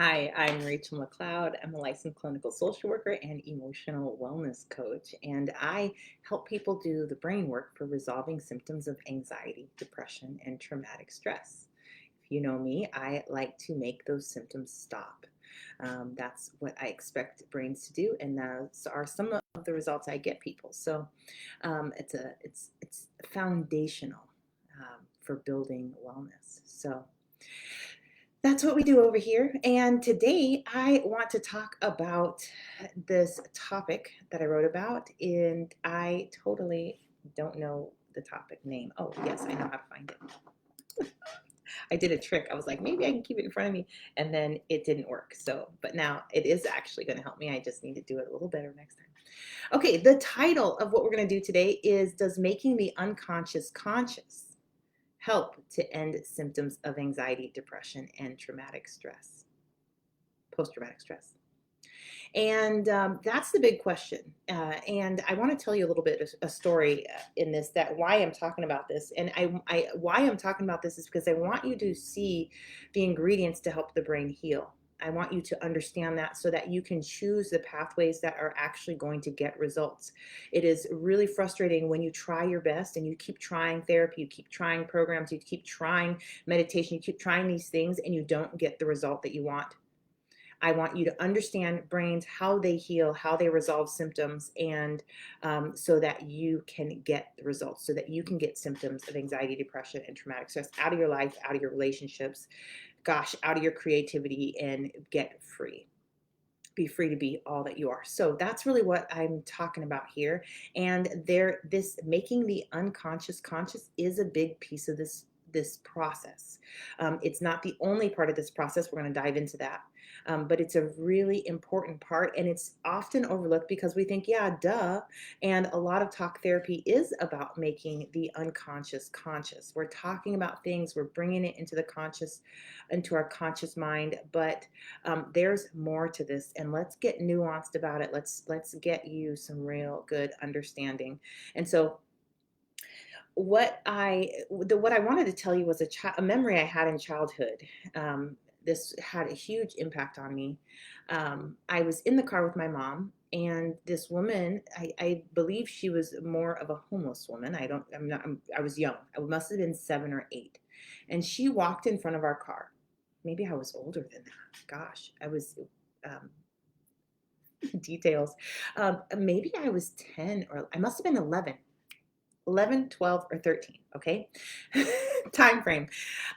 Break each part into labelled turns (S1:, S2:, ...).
S1: Hi, I'm Rachel McLeod. I'm a licensed clinical social worker and emotional wellness coach, and I help people do the brain work for resolving symptoms of anxiety, depression, and traumatic stress. If you know me, I like to make those symptoms stop. That's what I expect brains to do, and those are some of the results I get people. So it's foundational for building wellness. So that's what we do over here. And today I want to talk about this topic that I wrote about, and I totally don't know the topic name. Oh, yes, I know how to find it. I did a trick. I was like, maybe I can keep it in front of me, and then it didn't work. So, but now it is actually going to help me. I just need to do it a little better next time. Okay, the title of what we're going to do today is Does Making the Unconscious Conscious help to end symptoms of anxiety, depression, and traumatic stress, post-traumatic stress? And that's the big question. And I want to tell you a little bit of a story in this, that why I'm talking about this. And why I'm talking about this is because I want you to see the ingredients to help the brain heal. I want you to understand that so that you can choose the pathways that are actually going to get results. It is really frustrating when you try your best and you keep trying therapy, you keep trying programs, you keep trying meditation, you keep trying these things and you don't get the result that you want. I want you to understand brains, how they heal, how they resolve symptoms, and so that you can get the results, so that you can get symptoms of anxiety, depression, and traumatic stress out of your life, out of your relationships, gosh, out of your creativity, and get free. Be free to be all that you are. So that's really what I'm talking about here. And this making the unconscious conscious is a big piece of this process. It's not the only part of this process. We're going to dive into that. But it's a really important part, and it's often overlooked because we think, yeah, duh. And a lot of talk therapy is about making the unconscious conscious. We're talking about things, we're bringing it into the conscious, into our conscious mind. But there's more to this, and let's get nuanced about it. Let's get you some real good understanding. And so what I wanted to tell you was a memory I had in childhood. This had a huge impact on me. I was in the car with my mom, and this woman, I believe she was more of a homeless woman. I don't, I'm not, I was young. I must have been 7 or 8, and she walked in front of our car. Maybe I was older than that. Gosh, I was. Um, Details. Maybe I was 10, or I must have been 11, 12, or 13, okay? Time frame.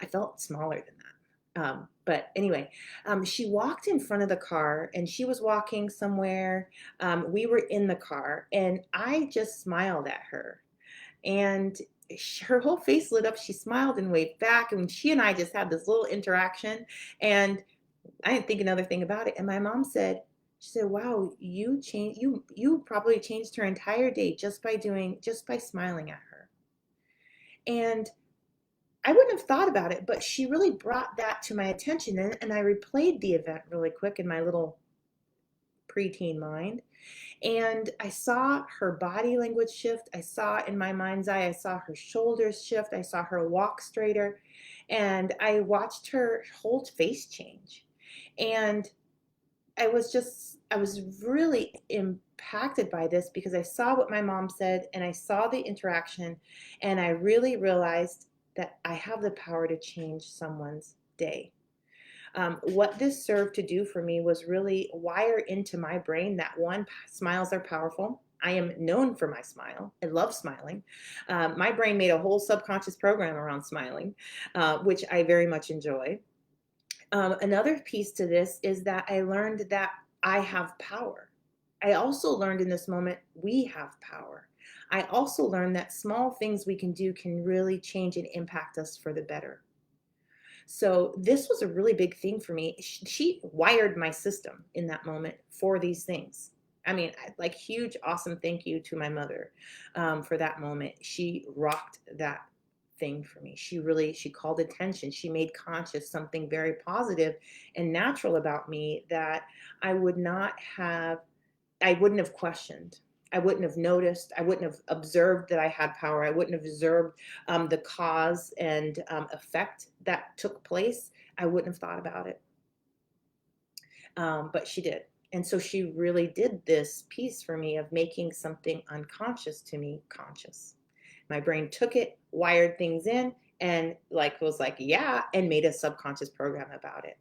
S1: I felt smaller than that. But anyway, she walked in front of the car, and she was walking somewhere. We were in the car, and I just smiled at her. And her whole face lit up. She smiled and waved back, and she and I just had this little interaction. And I didn't think another thing about it. And my mom said, she said, "Wow, you probably changed her entire day just by smiling at her." And I wouldn't have thought about it, but she really brought that to my attention. And I replayed the event really quick in my little preteen mind. And I saw her body language shift. I saw in my mind's eye, I saw her shoulders shift. I saw her walk straighter. And I watched her whole face change. And I was really impacted by this because I saw what my mom said and I saw the interaction, and I really realized that I have the power to change someone's day. What this served to do for me was really wire into my brain that one, smiles are powerful. I am known for my smile. I love smiling. My brain made a whole subconscious program around smiling, which I very much enjoy. Another piece to this is that I learned that I have power. I also learned in this moment we have power. I also learned that small things we can do can really change and impact us for the better. So this was a really big thing for me. She wired my system in that moment for these things. I mean, like, huge, awesome thank you to my mother for that moment. She rocked that thing for me. She called attention. She made conscious something very positive and natural about me that I would not have, I wouldn't have questioned. I wouldn't have noticed. I wouldn't have observed that I had power. I wouldn't have observed the cause and effect that took place. I wouldn't have thought about it. But she did. And so she really did this piece for me of making something unconscious to me conscious. My brain took it, wired things in, and like was like, yeah, and made a subconscious program about it.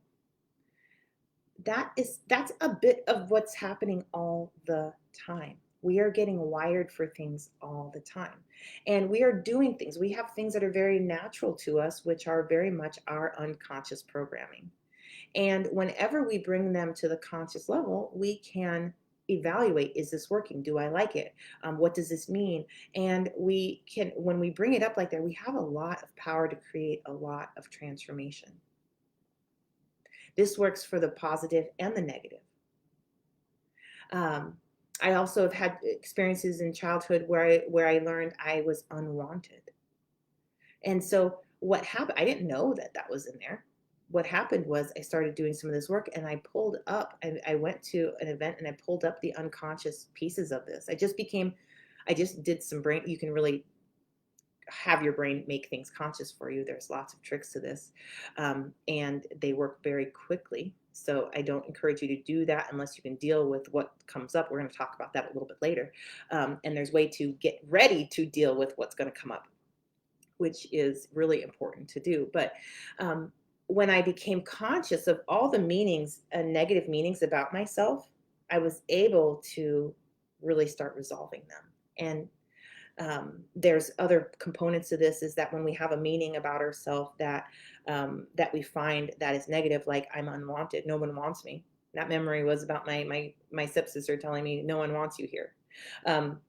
S1: That's a bit of what's happening all the time. We are getting wired for things all the time. And we are doing things. We have things that are very natural to us, which are very much our unconscious programming. And whenever we bring them to the conscious level, we can evaluate, is this working? Do I like it? What does this mean? And we can, when we bring it up like that, we have a lot of power to create a lot of transformation. This works for the positive and the negative. Um, I also have had experiences in childhood where I learned I was unwanted. And so what happened, I didn't know that that was in there. What happened was I started doing some of this work and I pulled up, I went to an event and I pulled up the unconscious pieces of this. I just did some brain, you can really have your brain make things conscious for you. There's lots of tricks to this, and they work very quickly. So I don't encourage you to do that unless you can deal with what comes up. We're going to talk about that a little bit later. And there's a way to get ready to deal with what's going to come up, which is really important to do. But when I became conscious of all the meanings and negative meanings about myself, I was able to really start resolving them. And there's other components to this, is that when we have a meaning about ourselves that we find that is negative, like I'm unwanted, no one wants me. That memory was about my stepsister telling me no one wants you here. Um,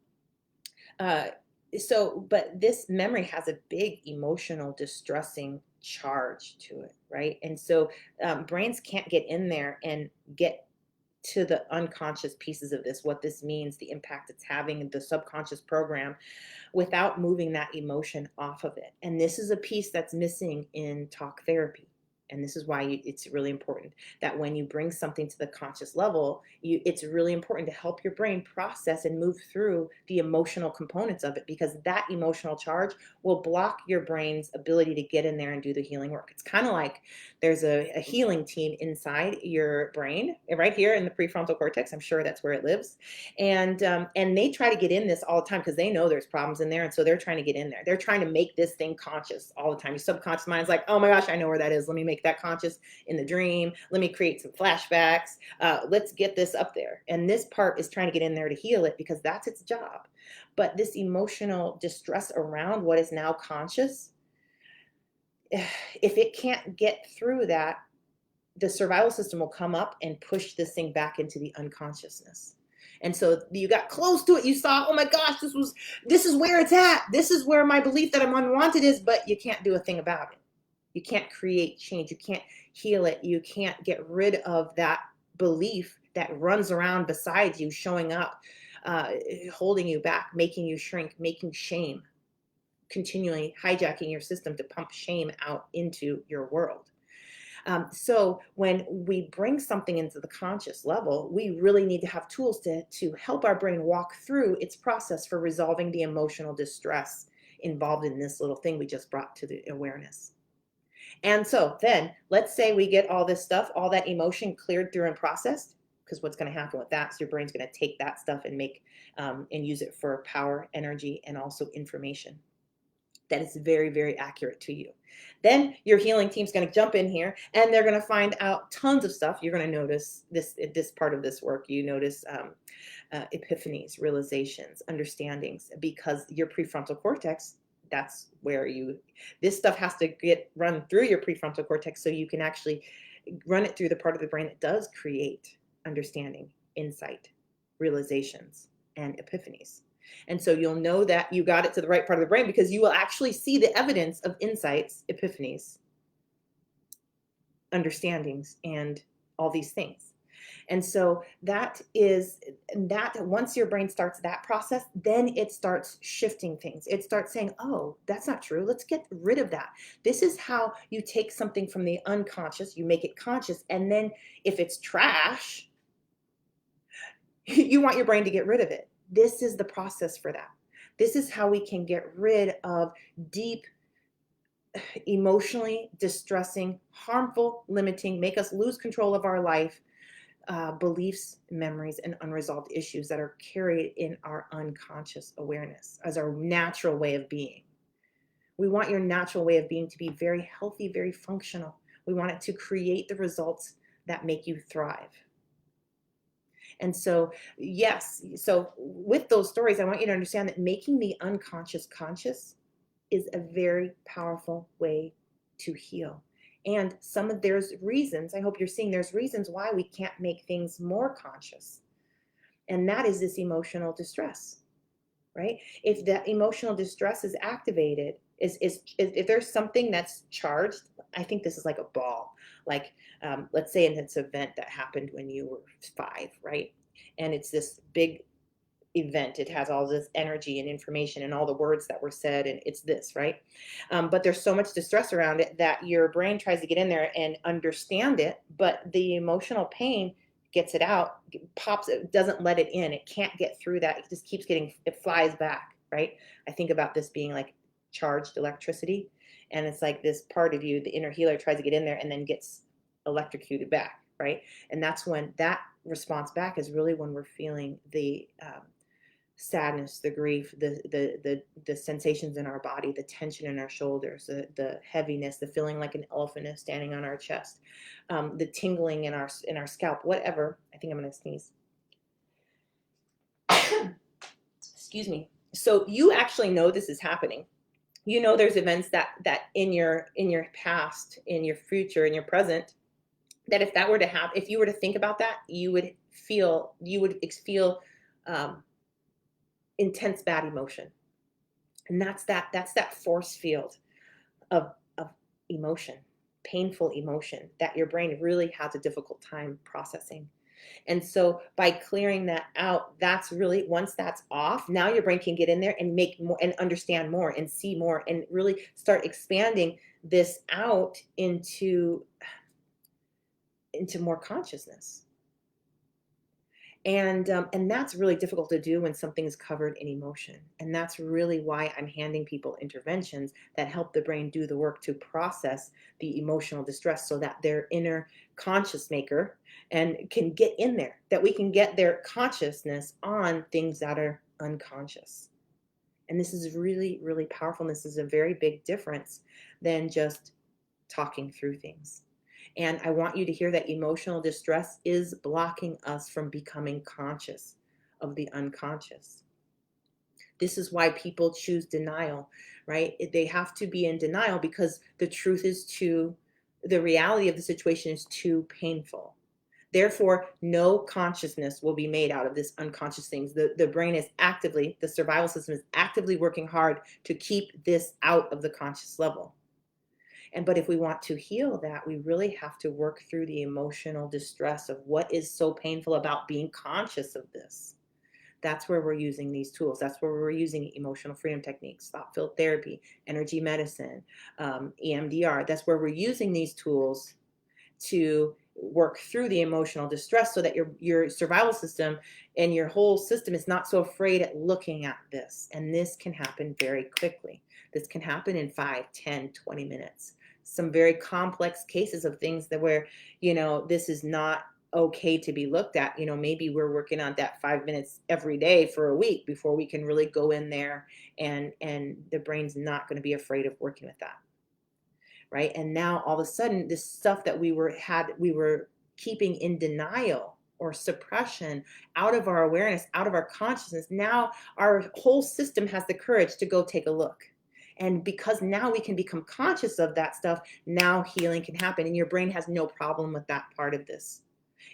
S1: but this memory has a big emotional distressing charge to it, right? And so brains can't get in there and get to the unconscious pieces of this, what this means, the impact it's having, the subconscious program, without moving that emotion off of it. And this is a piece that's missing in talk therapy. And this is why it's really important that when you bring something to the conscious level, it's really important to help your brain process and move through the emotional components of it, because that emotional charge will block your brain's ability to get in there and do the healing work. It's kind of like there's a healing team inside your brain, right here in the prefrontal cortex. I'm sure that's where it lives. And they try to get in this all the time because they know there's problems in there. And so they're trying to get in there. They're trying to make this thing conscious all the time. Your subconscious mind's like, oh my gosh, I know where that is. Let me make that conscious in the dream. Let me create some flashbacks. Let's get this up there. And this part is trying to get in there to heal it because that's its job. But this emotional distress around what is now conscious, if it can't get through that, the survival system will come up and push this thing back into the unconsciousness. And so you got close to it. You saw, oh my gosh, this is where it's at. This is where my belief that I'm unwanted is, but you can't do a thing about it. You can't create change. You can't heal it. You can't get rid of that belief that runs around beside you, showing up, holding you back, making you shrink, making shame, continually hijacking your system to pump shame out into your world. So when we bring something into the conscious level, we really need to have tools to help our brain walk through its process for resolving the emotional distress involved in this little thing we just brought to the awareness. And so then let's say we get all this stuff, all that emotion cleared through and processed, because what's going to happen with that is your brain's going to take that stuff and and use it for power, energy, and also information that is very, very accurate to you. Then your healing team's going to jump in here and they're going to find out tons of stuff. You're going to notice this part of this work. You notice epiphanies, realizations, understandings, because your prefrontal cortex, that's where this stuff has to get run through your prefrontal cortex so you can actually run it through the part of the brain that does create understanding, insight, realizations, and epiphanies. And so you'll know that you got it to the right part of the brain because you will actually see the evidence of insights, epiphanies, understandings, and all these things. And so that once your brain starts that process, then it starts shifting things. It starts saying, oh, that's not true. Let's get rid of that. This is how you take something from the unconscious, you make it conscious. And then if it's trash, you want your brain to get rid of it. This is the process for that. This is how we can get rid of deep, emotionally distressing, harmful, limiting, make us lose control of our life, beliefs, memories, and unresolved issues that are carried in our unconscious awareness as our natural way of being. We want your natural way of being to be very healthy, very functional. We want it to create the results that make you thrive. And so, yes, so with those stories, I want you to understand that making the unconscious conscious is a very powerful way to heal. And there's reasons, I hope you're seeing there's reasons why we can't make things more conscious. And that is this emotional distress, right? If that emotional distress is activated, is if there's something that's charged, I think this is like a ball. Like, let's say in this event that happened when you were 5, right? And it's this big event. It has all this energy and information and all the words that were said, and it's this, right? But there's so much distress around it that your brain tries to get in there and understand it, but the emotional pain gets it out, pops it, doesn't let it in. It can't get through that. It just keeps getting, it flies back, right? I think about this being like charged electricity, and it's like this part of you, the inner healer, tries to get in there and then gets electrocuted back, right? And that's when that response back is really when we're feeling the sadness, the grief, the sensations in our body, the tension in our shoulders, the heaviness, the feeling like an elephant is standing on our chest, the tingling in our scalp, whatever. I think I'm gonna sneeze. Excuse me. So you actually know this is happening. You know there's events that in your past, in your future, in your present, that if that were to happen, if you were to think about that, you would feel intense bad emotion. And that's that force field of emotion, painful emotion that your brain really has a difficult time processing. And so by clearing that out, that's really, once that's off, now your brain can get in there and make more and understand more and see more and really start expanding this out into more consciousness. And that's really difficult to do when something's covered in emotion. And that's really why I'm handing people interventions that help the brain do the work to process the emotional distress so that their inner conscious maker and can get in there, that we can get their consciousness on things that are unconscious. And this is really, really powerful. And this is a very big difference than just talking through things. And I want you to hear that emotional distress is blocking us from becoming conscious of the unconscious. This is why people choose denial, right? They have to be in denial because the reality of the situation is too painful. Therefore, no consciousness will be made out of this unconscious things. The brain is actively, the survival system is actively working hard to keep this out of the conscious level. But if we want to heal that, we really have to work through the emotional distress of what is so painful about being conscious of this. That's where we're using these tools. That's where we're using emotional freedom techniques, thought field therapy, energy medicine, EMDR. That's where we're using these tools to work through the emotional distress so that your survival system and your whole system is not so afraid at looking at this. And this can happen very quickly. This can happen in 5, 10, 20 minutes. Some very complex cases of things that where, this is not okay to be looked at. Maybe we're working on that 5 minutes every day for a week before we can really go in there and the brain's not going to be afraid of working with that. Right? And now all of a sudden, this stuff that we were keeping in denial or suppression out of our awareness, out of our consciousness, now our whole system has the courage to go take a look. And because now we can become conscious of that stuff, now healing can happen. And your brain has no problem with that part of this.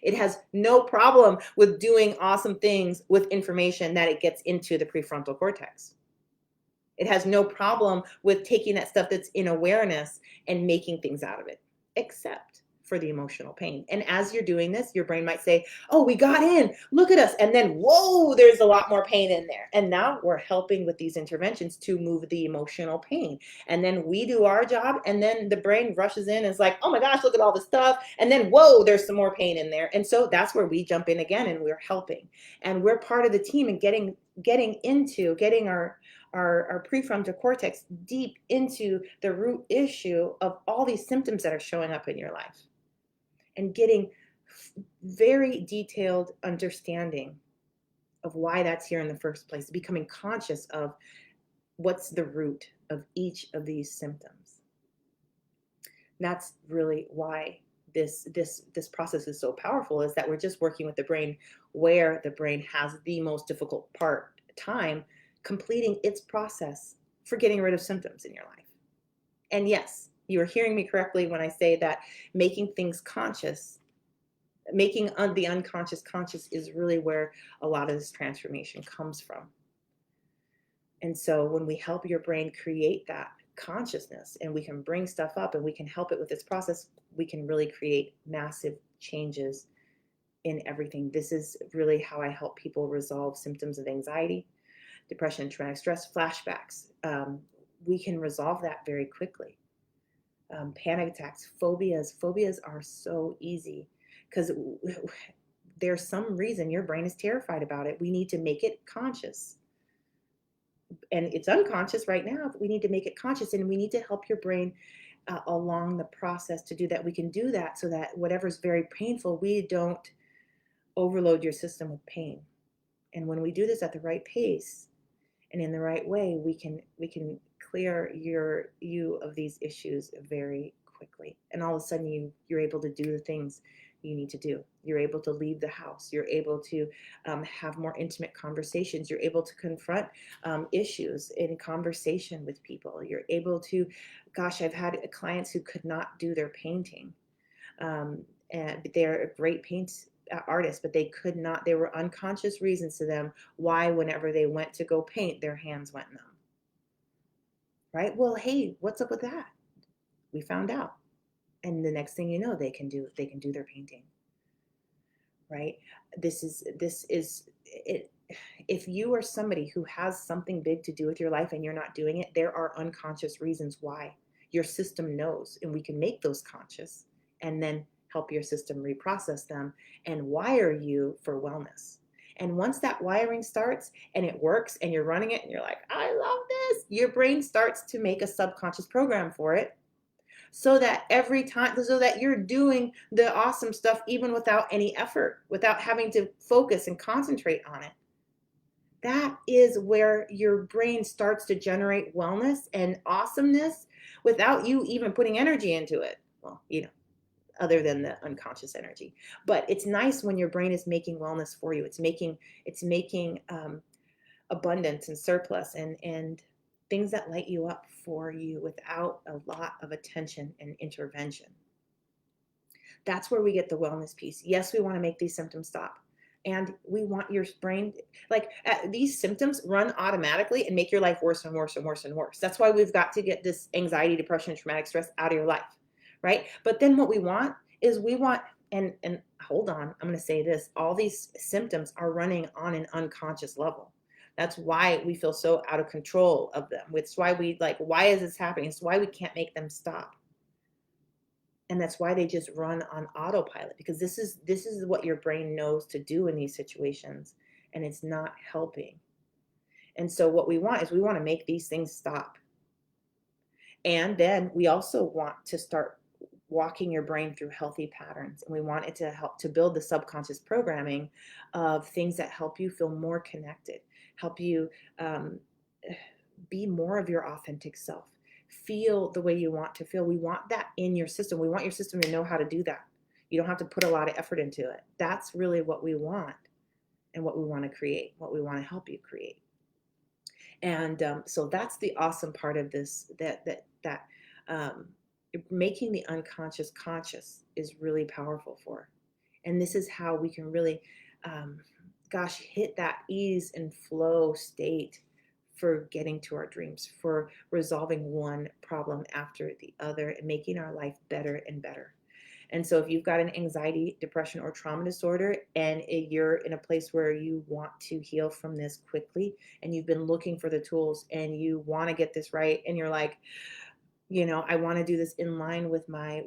S1: It has no problem with doing awesome things with information that it gets into the prefrontal cortex. It has no problem with taking that stuff that's in awareness and making things out of it, except for the emotional pain. And as you're doing this, your brain might say, oh, we got in, look at us. And then, whoa, there's a lot more pain in there. And now we're helping with these interventions to move the emotional pain. And then we do our job. And then the brain rushes in and is like, oh my gosh, look at all this stuff. And then, whoa, there's some more pain in there. And so that's where we jump in again and we're helping. And we're part of the team and getting our prefrontal cortex deep into the root issue of all these symptoms that are showing up in your life and getting very detailed understanding of why that's here in the first place, becoming conscious of what's the root of each of these symptoms. That's really why this process is so powerful, is that we're just working with the brain where the brain has the most difficult time completing its process for getting rid of symptoms in your life. And yes, you are hearing me correctly when I say that making things conscious, making the unconscious conscious, is really where a lot of this transformation comes from. And so when we help your brain create that consciousness, and we can bring stuff up and we can help it with this process, we can really create massive changes in everything. This is really how I help people resolve symptoms of anxiety, depression, traumatic stress, flashbacks. We can resolve that very quickly. Panic attacks, phobias are so easy because there's some reason your brain is terrified about it. We need to make it conscious. And it's unconscious right now, but we need to make it conscious, and we need to help your brain along the process to do that. We can do that so that whatever's very painful, we don't overload your system with pain. And when we do this at the right pace and in the right way, we can clear you of these issues very quickly. And all of a sudden you're able to do the things you need to do. You're able to leave the house. You're able to have more intimate conversations. You're able to confront issues in conversation with people. You're able to, gosh, I've had clients who could not do their painting. And they're a great artists, but they could not, there were unconscious reasons to them why whenever they went to go paint, their hands went numb. Right? Well, hey, what's up with that? We found out. And the next thing you know, they can do their painting. Right? This is it. If you are somebody who has something big to do with your life and you're not doing it, there are unconscious reasons why. Your system knows, and we can make those conscious and then help your system reprocess them and wire you for wellness. And once that wiring starts and it works and you're running it and you're like, I love this, your brain starts to make a subconscious program for it, so that every time, so that you're doing the awesome stuff even without any effort, without having to focus and concentrate on it. That is where your brain starts to generate wellness and awesomeness without you even putting energy into it. Well, other than the unconscious energy. But it's nice when your brain is making wellness for you. It's making abundance and surplus and things that light you up for you without a lot of attention and intervention. That's where we get the wellness piece. Yes, we want to make these symptoms stop. And we want your brain, these symptoms run automatically and make your life worse and worse and worse and worse. That's why we've got to get this anxiety, depression, and traumatic stress out of your life. Right? But then what we want is and hold on, I'm going to say this, all these symptoms are running on an unconscious level. That's why we feel so out of control of them. It's why why is this happening? It's why we can't make them stop. And that's why they just run on autopilot, because this is what your brain knows to do in these situations, and it's not helping. And so what we want to make these things stop. And then we also want to start walking your brain through healthy patterns. And we want it to help to build the subconscious programming of things that help you feel more connected, help you be more of your authentic self, feel the way you want to feel. We want that in your system. We want your system to know how to do that. You don't have to put a lot of effort into it. That's really what we want and what we want to create, what we want to help you create. And so that's the awesome part of this, that making the unconscious conscious is really powerful for. And this is how we can really, hit that ease and flow state for getting to our dreams, for resolving one problem after the other and making our life better and better. And so if you've got an anxiety, depression, or trauma disorder, and you're in a place where you want to heal from this quickly, and you've been looking for the tools and you want to get this right, and you're like, I want to do this in line with my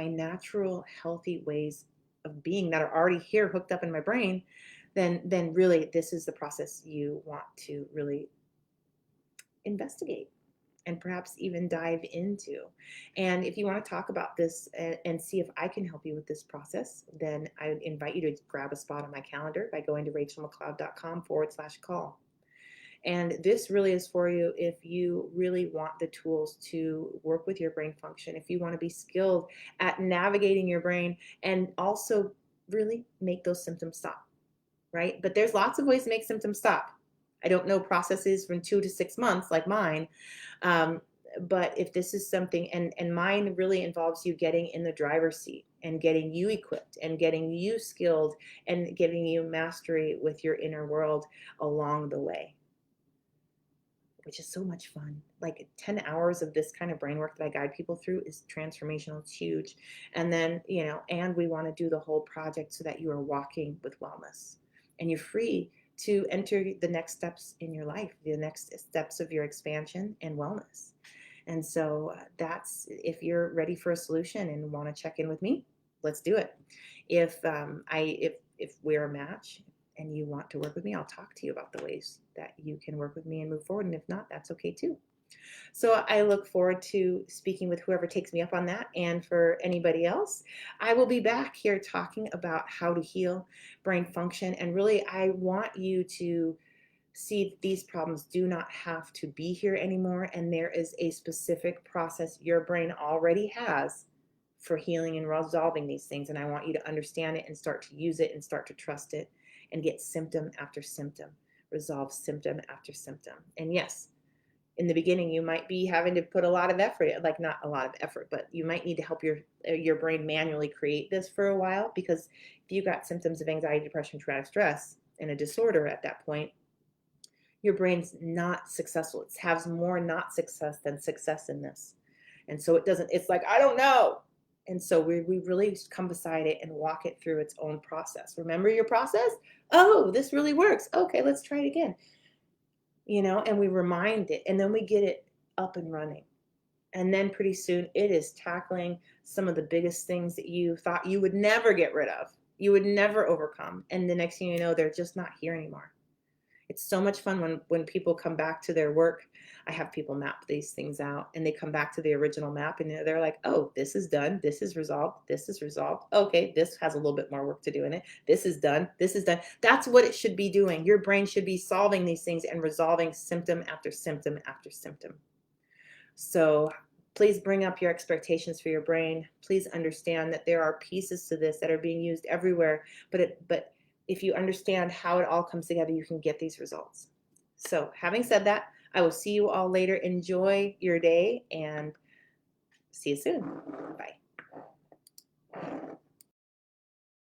S1: natural, healthy ways of being that are already here, hooked up in my brain, then really this is the process you want to really investigate and perhaps even dive into. And if you want to talk about this and see if I can help you with this process, then I would invite you to grab a spot on my calendar by going to rachelmcleod.com/call. And this really is for you if you really want the tools to work with your brain function, if you want to be skilled at navigating your brain and also really make those symptoms stop, right? But there's lots of ways to make symptoms stop. I don't know processes from 2 to 6 months like mine. Um, but if this is something, and mine really involves you getting in the driver's seat and getting you equipped and getting you skilled and giving you mastery with your inner world along the way, which is so much fun. Like 10 hours of this kind of brain work that I guide people through is transformational. It's huge. And then, and we want to do the whole project so that you are walking with wellness and you're free to enter the next steps in your life, the next steps of your expansion and wellness. And so that's, if you're ready for a solution and want to check in with me, let's do it. If we're a match and you want to work with me, I'll talk to you about the ways that you can work with me and move forward. And if not, that's okay too. So I look forward to speaking with whoever takes me up on that. And for anybody else, I will be back here talking about how to heal brain function. And really, I want you to see these problems do not have to be here anymore. And there is a specific process your brain already has for healing and resolving these things. And I want you to understand it and start to use it and start to trust it and get symptom after symptom, resolve symptom after symptom. And yes, in the beginning, you might be having to put a lot of effort, like not a lot of effort, but you might need to help your brain manually create this for a while, because if you got symptoms of anxiety, depression, traumatic stress, and a disorder at that point, your brain's not successful. It has more not success than success in this. And so it's like, I don't know. And so we really come beside it and walk it through its own process. Remember your process? Oh, this really works. Okay, let's try it again. And we remind it, and then we get it up and running. And then pretty soon it is tackling some of the biggest things that you thought you would never get rid of, you would never overcome. And the next thing you know, they're just not here anymore. It's so much fun when people come back to their work. I have people map these things out and they come back to the original map and they're like, oh, this is done. This is resolved. This is resolved. Okay, this has a little bit more work to do in it. This is done. This is done. That's what it should be doing. Your brain should be solving these things and resolving symptom after symptom after symptom. So please bring up your expectations for your brain. Please understand that there are pieces to this that are being used everywhere, but if you understand how it all comes together, you can get these results. So having said that, I will see you all later. Enjoy your day and see you soon. Bye.